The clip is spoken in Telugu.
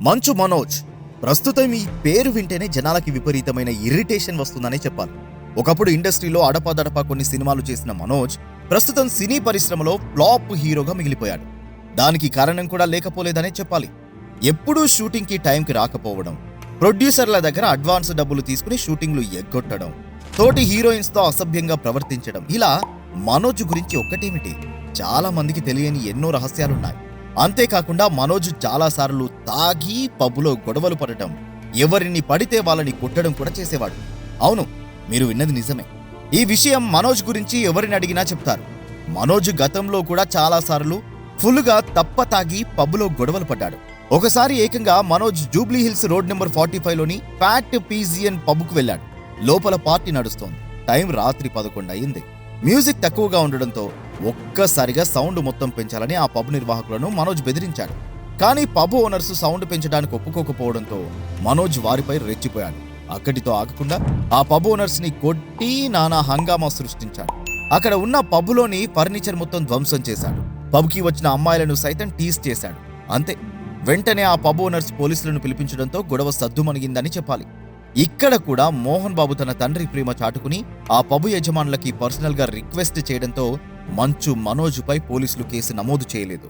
మంచు మనోజ్. ప్రస్తుతం ఈ పేరు వింటేనే జనాలకి విపరీతమైన ఇరిటేషన్ వస్తుందనే చెప్పాలి. ఒకప్పుడు ఇండస్ట్రీలో అడపాదడపా కొన్ని సినిమాలు చేసిన మనోజ్ ప్రస్తుతం సినీ పరిశ్రమలో ఫ్లాప్ హీరోగా మిగిలిపోయాడు. దానికి కారణం కూడా లేకపోలేదనే చెప్పాలి. ఎప్పుడూ షూటింగ్కి టైంకి రాకపోవడం, ప్రొడ్యూసర్ల దగ్గర అడ్వాన్స్ డబ్బులు తీసుకుని షూటింగ్లు ఎగ్గొట్టడం, తోటి హీరోయిన్స్తో అసభ్యంగా ప్రవర్తించడం, ఇలా మనోజ్ గురించి ఒక్కటేమిటి, చాలా మందికి తెలియని ఎన్నో రహస్యాలున్నాయి. అంతేకాకుండా మనోజ్ చాలాసార్లు తాగి పబ్బులో గొడవలు పడటం, ఎవరిని పడితే వాళ్ళని కొట్టడం కూడా చేసేవాడు. అవును, మీరు విన్నది నిజమే. ఈ విషయం మనోజ్ గురించి ఎవరిని అడిగినా చెప్తారు. మనోజ్ గతంలో కూడా చాలాసార్లు ఫుల్గా తప్ప తాగి పబ్బులో గొడవలు పడ్డాడు. ఒకసారి ఏకంగా మనోజ్ జూబ్లీ హిల్స్ రోడ్ నెంబర్ 45లోని ఫ్యాట్ పీజియన్ పబ్కు వెళ్ళాడు. లోపల పార్టీ నడుస్తోంది. టైం రాత్రి 11 అయింది. మ్యూజిక్ తక్కువగా ఉండడంతో ఒక్కసారిగా సౌండ్ మొత్తం పెంచాలని ఆ పబ్ నిర్వాహకులను మనోజ్ బెదిరించాడు. కానీ పబ్ ఓనర్స్ సౌండ్ పెంచడానికి ఒప్పుకోకపోవడంతో మనోజ్ వారిపై రెచ్చిపోయాడు. అక్కడితో ఆగకుండా ఆ పబ్ ఓనర్స్ ని కొట్టి నానా హంగామా సృష్టించాడు. అక్కడ ఉన్న పబ్లోని ఫర్నిచర్ మొత్తం ధ్వంసం చేశాడు. పబ్కి వచ్చిన అమ్మాయిలను సైతం టీస్ చేశాడు. అంతే, వెంటనే ఆ పబ్ ఓనర్స్ పోలీసులను పిలిపించడంతో గొడవ సద్దుమణిగిందని చెప్పాలి. ఇక్కడ కూడా మోహన్ బాబు తన తండ్రి ప్రేమ చాటుకుని ఆ పబ్ యజమానులకి పర్సనల్ గా రిక్వెస్ట్ చేయడంతో మంచు మనోజ్ పై పోలీసులు కేసు నమోదు చేయలేదు.